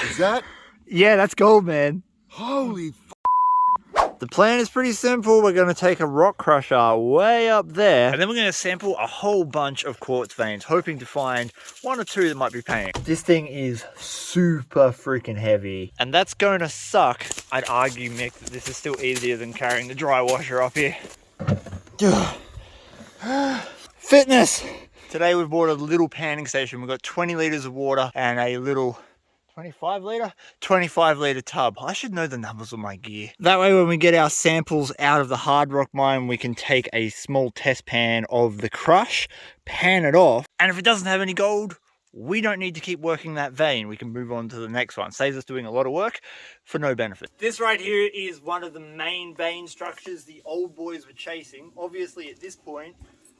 Is that? Yeah, that's gold, man. Holy The plan is pretty simple. We're going to take a rock crusher way up there, and then we're going to sample a whole bunch of quartz veins, hoping to find one or two that might be paying. This thing is super freaking heavy, and that's going to suck. I'd argue, Mick, that this is still easier than carrying the dry washer up here. Fitness! Today we've bought a little panning station. We've got 20 litres of water and a little 25 litre tub. I should know the numbers of my gear. That way when we get our samples out of the hard rock mine, we can take a small test pan of the crush, pan it off, and if it doesn't have any gold, we don't need to keep working that vein. We can move on to the next one. Saves us doing a lot of work for no benefit. This right here is one of the main vein structures the old boys were chasing. Obviously at this point,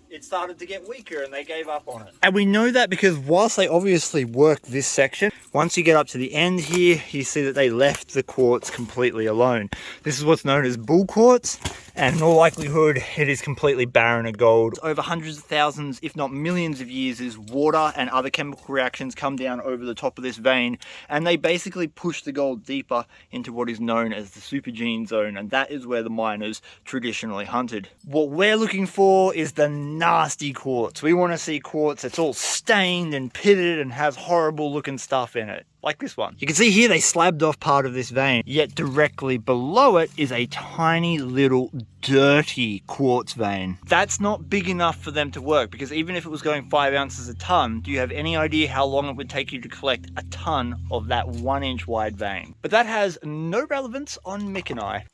it started to get weaker and they gave up on it. And we know that because whilst they obviously worked this section, once you get up to the end here, you see that they left the quartz completely alone. This is what's known as bull quartz, and in all likelihood, it is completely barren of gold. Over hundreds of thousands, if not millions of years, as water and other chemical reactions come down over the top of this vein, and they basically push the gold deeper into what is known as the supergene zone, and that is where the miners traditionally hunted. What we're looking for is the nasty quartz. We want to see quartz that's all stained and pitted and has horrible looking stuff in it, like this one. You can see here they slabbed off part of this vein, yet directly below it is a tiny little dirty quartz vein. That's not big enough for them to work, because even if it was going 5 ounces a ton, do you have any idea how long it would take you to collect a ton of that 1 inch wide vein? But that has no relevance on Mick and I.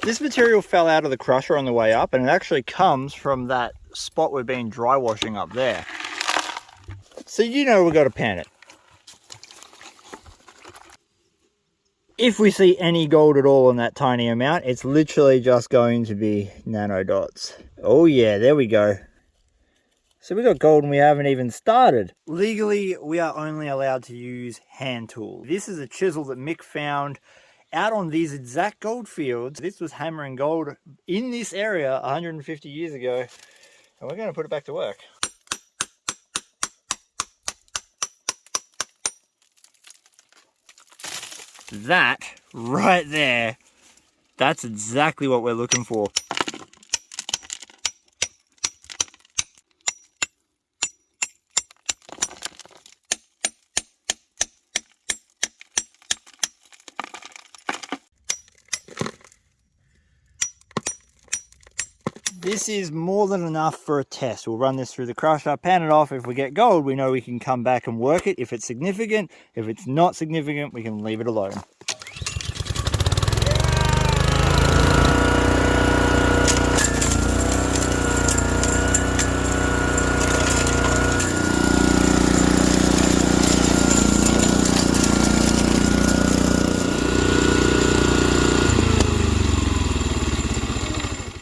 This material fell out of the crusher on the way up, and it actually comes from that spot we've been dry washing up there. So you know we've got to pan it. If we see any gold at all in that tiny amount, it's literally just going to be nano dots. Oh yeah, there we go. So we got gold and we haven't even started. Legally, we are only allowed to use hand tools. This is a chisel that Mick found out on these exact gold fields. This was hammering gold in this area 150 years ago, and we're going to put it back to work. That right there, that's exactly what we're looking for. This is more than enough for a test. We'll run this through the crusher, pan it off. If we get gold, we know we can come back and work it if it's significant. If it's not significant, we can leave it alone.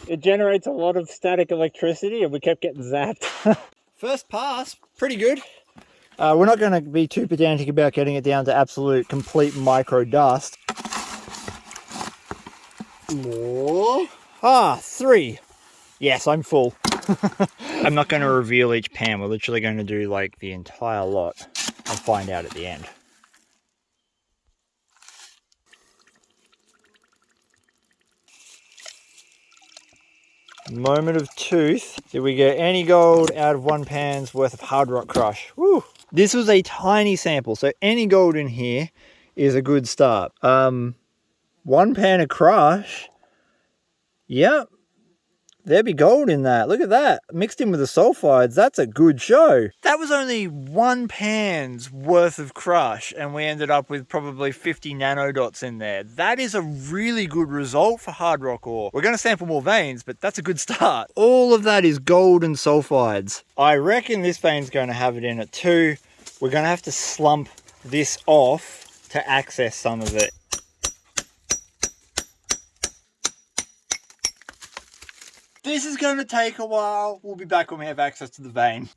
It generates a lot of static electricity and we kept getting zapped. First pass, pretty good. We're not going to be too pedantic about getting it down to absolute complete micro dust. More. 3. Yes, I'm full. I'm not going to reveal each pan. We're literally going to do like the entire lot and find out at the end. Moment of truth. Did we get any gold out of 1 pan's worth of hard rock crush? Woo! This was a tiny sample, so any gold in here is a good start. 1 pan of crush. Yep. There'd be gold in that. Look at that. Mixed in with the sulfides. That's a good show. That was only 1 pan's worth of crush, and we ended up with probably 50 nanodots in there. That is a really good result for hard rock ore. We're going to sample more veins, but that's a good start. All of that is gold and sulfides. I reckon this vein's going to have it in it too. We're going to have to slump this off to access some of it. This is going to take a while. We'll be back when we have access to the vein.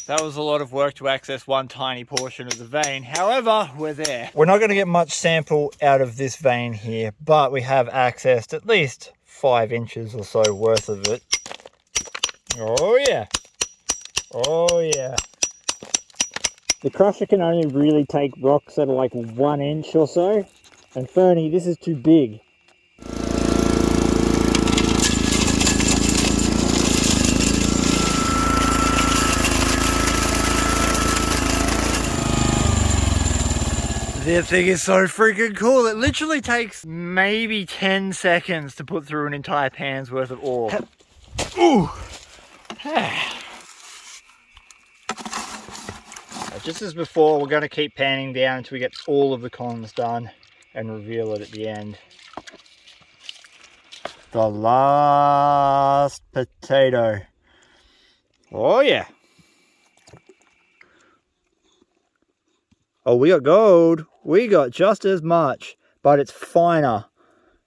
That was a lot of work to access one tiny portion of the vein. However, we're there. We're not going to get much sample out of this vein here, but we have accessed at least 5 inches or so worth of it. Oh yeah. Oh yeah. The crusher can only really take rocks that are like 1 inch or so. And Fernie, this is too big. This thing is so freaking cool. It literally takes maybe 10 seconds to put through an entire pan's worth of ore. Ooh. Just as before, we're going to keep panning down until we get all of the cons done and reveal it at the end. The last potato. Oh yeah. Oh, we got gold. We got just as much, but it's finer.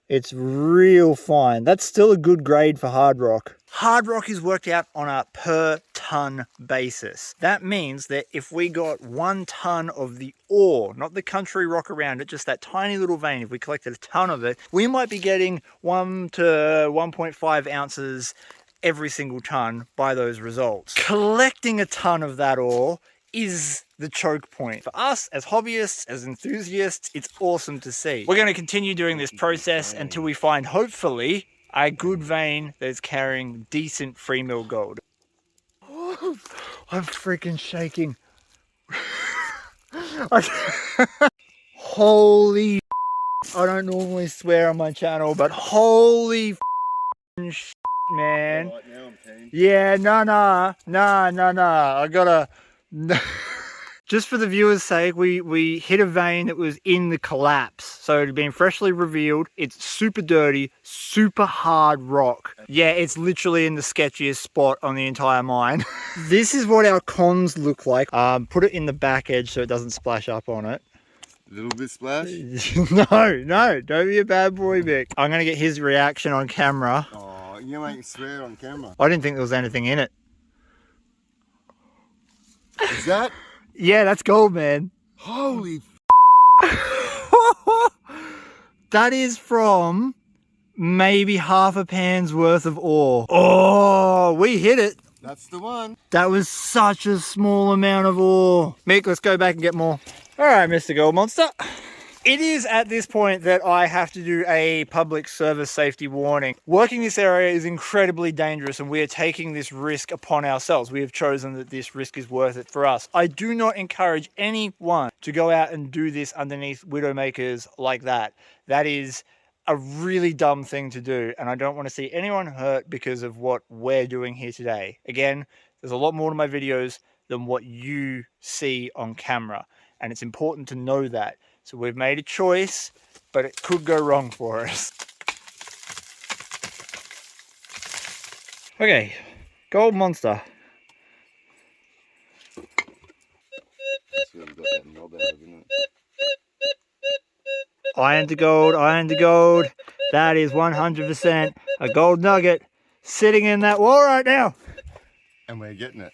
It's real fine. That's still a good grade for hard rock. Hard rock is worked out on a per ton basis. That means that if we got 1 ton of the ore, not the country rock around it, just that tiny little vein, if we collected a ton of it, we might be getting 1 to 1.5 ounces every single ton by those results. Collecting a ton of that ore is the choke point. For us, as hobbyists, as enthusiasts, it's awesome to see. We're going to continue doing this process until we find, hopefully, a good vein that's carrying decent free mill gold. Oh, I'm freaking shaking. Holy I don't normally swear on my channel, but holy man. Right, now I'm keen. Yeah, nah. I gotta... Just for the viewers' sake, we hit a vein that was in the collapse. So it had been freshly revealed. It's super dirty, super hard rock. Yeah, it's literally in the sketchiest spot on the entire mine. This is what our cons look like. Put it in the back edge so it doesn't splash up on it. A little bit splash? No, don't be a bad boy, Vic. I'm gonna get his reaction on camera. Oh, you make me swear on camera. I didn't think there was anything in it. Is that? Yeah, that's gold, man. Holy That is from maybe half a pan's worth of ore. Oh, we hit it. That's the one. That was such a small amount of ore. Mick, let's go back and get more. All right, Mr. Gold Monster. It is at this point that I have to do a public service safety warning. Working this area is incredibly dangerous and we are taking this risk upon ourselves. We have chosen that this risk is worth it for us. I do not encourage anyone to go out and do this underneath Widowmakers like that. That is a really dumb thing to do and I don't want to see anyone hurt because of what we're doing here today. Again, there's a lot more to my videos than what you see on camera and it's important to know that. So we've made a choice, but it could go wrong for us. Okay, Gold Monster. Iron to gold, iron to gold. That is 100% a gold nugget sitting in that wall right now. And we're getting it.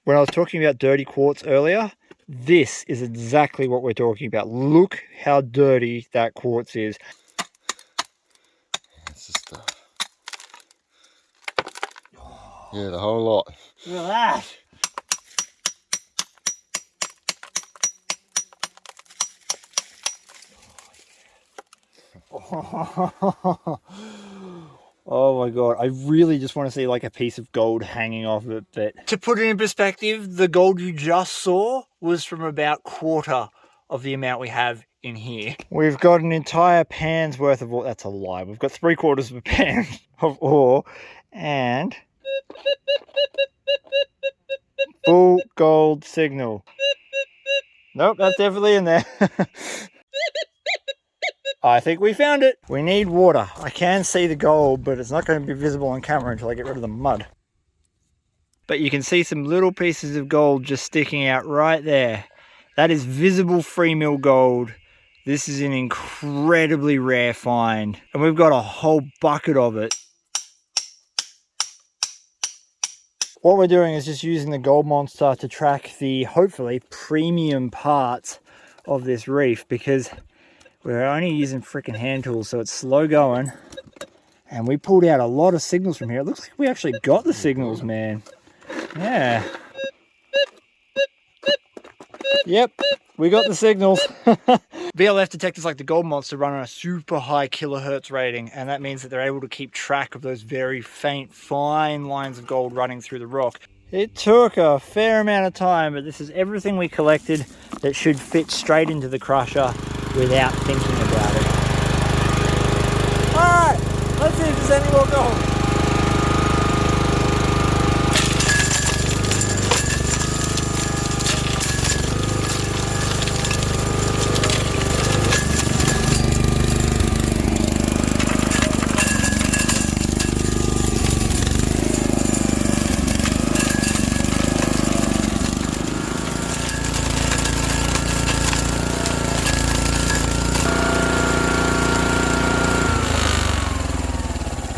When I was talking about dirty quartz earlier, this is exactly what we're talking about. Look how dirty that quartz is. It's just yeah, the whole lot. Look at that. Oh my god, I really just want to see like a piece of gold hanging off it. But to put it in perspective, the gold you just saw was from about quarter of the amount we have in here. We've got an entire pan's worth of ore. That's a lie. We've got 3/4 of a pan of ore and full gold signal. Nope, that's definitely in there. I think we found it. We need water. I can see the gold, but it's not going to be visible on camera until I get rid of the mud. But you can see some little pieces of gold just sticking out right there. That is visible free mill gold. This is an incredibly rare find. And we've got a whole bucket of it. What we're doing is just using the Gold Monster to track the, hopefully, premium parts of this reef because We're only using freaking hand tools, so it's slow going. And we pulled out a lot of signals from here. It looks like we actually got the signals, man. Yeah. Yep, we got the signals. VLF detectors like the Gold Monster run on a super high kilohertz rating, and that means that they're able to keep track of those very faint, fine lines of gold running through the rock. It took a fair amount of time, but this is everything we collected that should fit straight into the crusher without thinking about it. Alright, let's see if there's any more gold.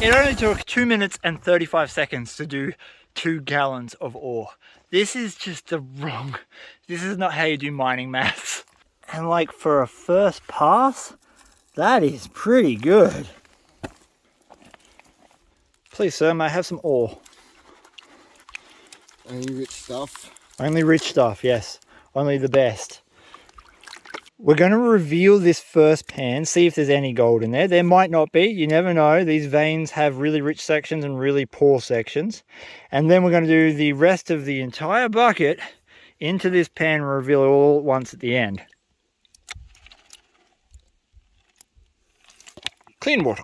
It only took 2 minutes and 35 seconds to do 2 gallons of ore. This is just the wrong, this is not how you do mining maths. And like for a first pass, that is pretty good. Please sir, may I have some ore? Only rich stuff. Only rich stuff, yes. Only the best. We're going to reveal this first pan, see if there's any gold in there. There might not be, you never know. These veins have really rich sections and really poor sections. And then we're going to do the rest of the entire bucket into this pan and reveal it all at once at the end. Clean water.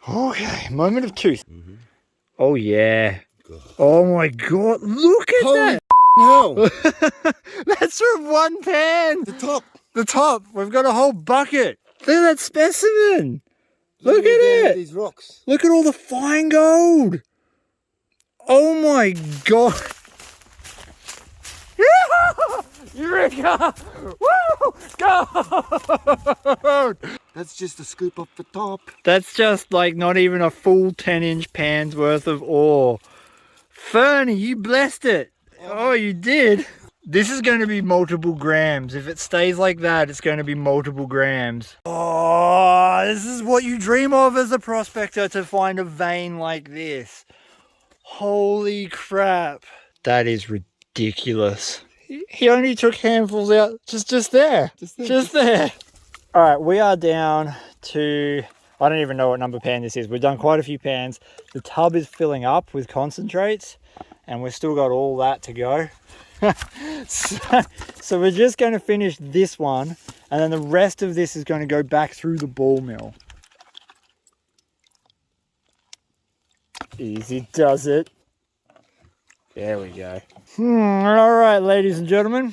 Okay, moment of truth. Oh yeah. God. Oh my god, look at that! No, That's from one pan! the top. The top! We've got a whole bucket! Look at that specimen! Look at it! These rocks. Look at all the fine gold! Oh my god! Eureka! Woo! Gold! That's just a scoop off the top. That's just like not even a full 10-inch pan's worth of ore. Fernie, you blessed it. Oh, you did. This is going to be multiple grams. If it stays like that, it's going to be multiple grams. Oh, this is what you dream of as a prospector, to find a vein like this. Holy crap. That is ridiculous. He only took handfuls out just there. Just there. All right, we are down to, I don't even know what number pan this is. We've done quite a few pans. The tub is filling up with concentrates and we've still got all that to go. so we're just going to finish this one and then the rest of this is going to go back through the ball mill. Easy does it. There we go. All right, ladies and gentlemen.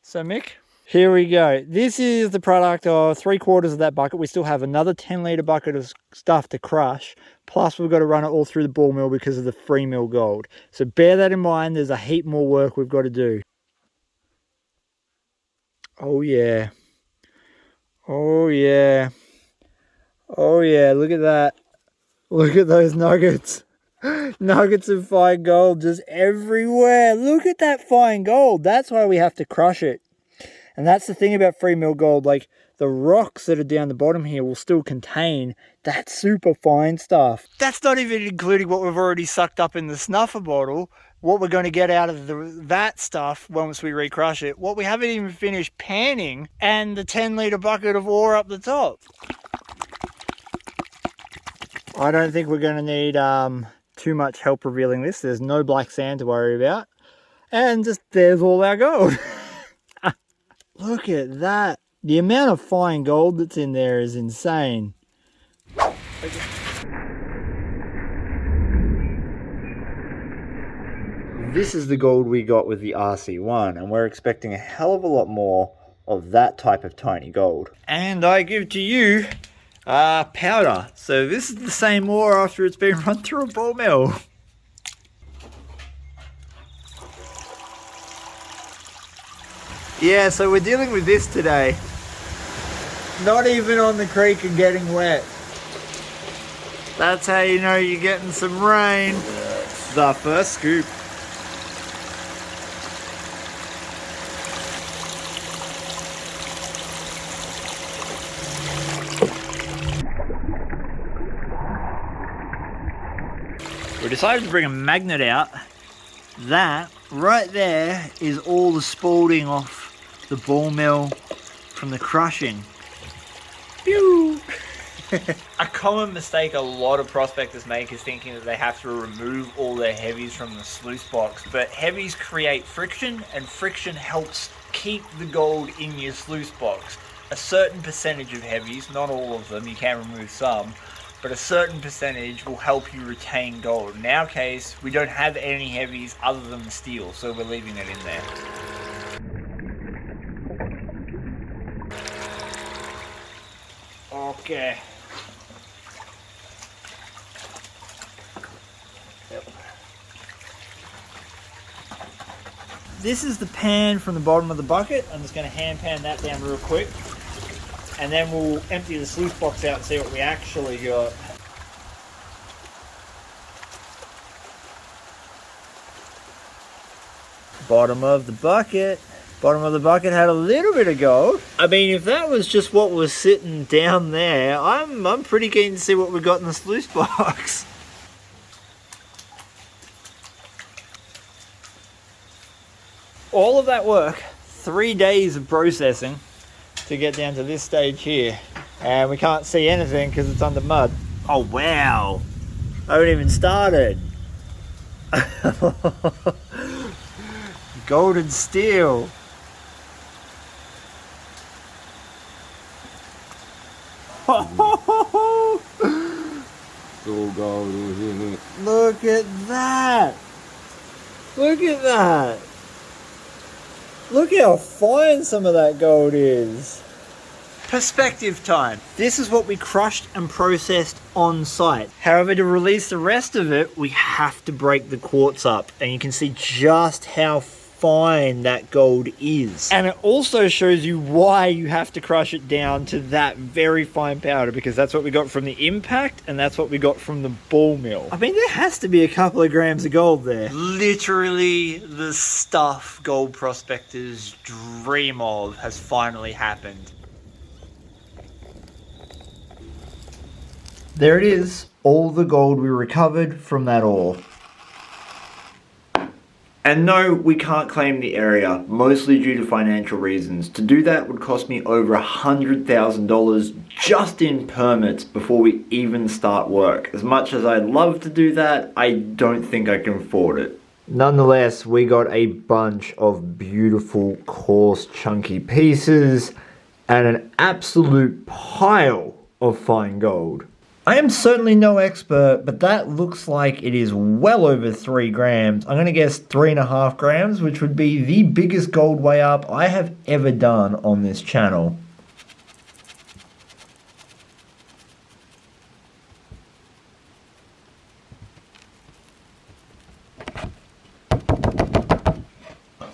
So Mick, here we go. This is the product of 3/4 of that bucket. We still have another 10-litre bucket of stuff to crush. Plus we've got to run it all through the ball mill because of the free mill gold. So bear that in mind. There's a heap more work we've got to do. Oh yeah. Oh yeah. Oh yeah, look at that. Look at those nuggets. Nuggets of fine gold just everywhere. Look at that fine gold. That's why we have to crush it. And that's the thing about free mill gold. Like the rocks that are down the bottom here will still contain that super fine stuff. That's not even including what we've already sucked up in the snuffer bottle. What we're going to get out of that stuff once we recrush it. What we haven't even finished panning, and the 10-litre bucket of ore up the top. I don't think we're going to need too much help revealing this. There's no black sand to worry about. And just there's all our gold. Look at that. The amount of fine gold that's in there is insane. This is the gold we got with the RC1, and we're expecting a hell of a lot more of that type of tiny gold. And I give to you powder. So this is the same ore after it's been run through a ball mill. Yeah, so we're dealing with this today. Not even on the creek and getting wet. That's how you know you're getting some rain. The first scoop. We decided to bring a magnet out. That right there is all the spalding off the ball mill from the crushing. Pew! A common mistake a lot of prospectors make is thinking that they have to remove all their heavies from the sluice box, but heavies create friction, and friction helps keep the gold in your sluice box. A certain percentage of heavies, not all of them, you can remove some, but a certain percentage will help you retain gold. In our case, we don't have any heavies other than the steel, so we're leaving it in there. Okay. Yep. This is the pan from the bottom of the bucket. I'm just going to hand pan that down real quick. And then we'll empty the sluice box out and see what we actually got. Bottom of the bucket. Bottom of the bucket had a little bit of gold. I mean, if that was just what was sitting down there, I'm pretty keen to see what we got in the sluice box. All of that work, 3 days of processing to get down to this stage here, and we can't see anything because it's under mud. Oh wow, I haven't even started. Gold and steel. It's all gold, isn't it? Look at that. Look at that. Look how fine some of that gold is. Perspective time. This is what we crushed and processed on site. However, to release the rest of it, we have to break the quartz up, and you can see just how fine that gold is. And it also shows you why you have to crush it down to that very fine powder, because that's what we got from the impact and that's what we got from the ball mill. I mean, there has to be a couple of grams of gold there. Literally the stuff gold prospectors dream of has finally happened. There it is, all the gold we recovered from that ore. And no, we can't claim the area, mostly due to financial reasons. To do that would cost me over $100,000 just in permits before we even start work. As much as I'd love to do that, I don't think I can afford it. Nonetheless, we got a bunch of beautiful, coarse, chunky pieces and an absolute pile of fine gold. I am certainly no expert, but that looks like it is well over 3 grams. I'm going to guess 3.5 grams, which would be the biggest gold weigh up I have ever done on this channel.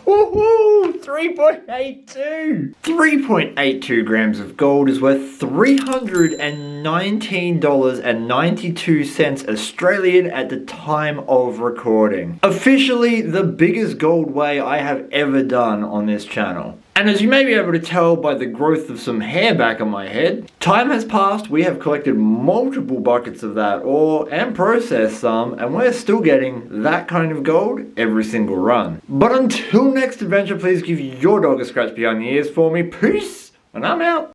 Woohoo! 3.82! 3.82 grams of gold is worth $319.92 Australian at the time of recording. Officially the biggest gold weigh I have ever done on this channel. And as you may be able to tell by the growth of some hair back on my head, time has passed, we have collected multiple buckets of that ore and processed some, and we're still getting that kind of gold every single run. But until next adventure, please give your dog a scratch behind the ears for me. Peace, and I'm out.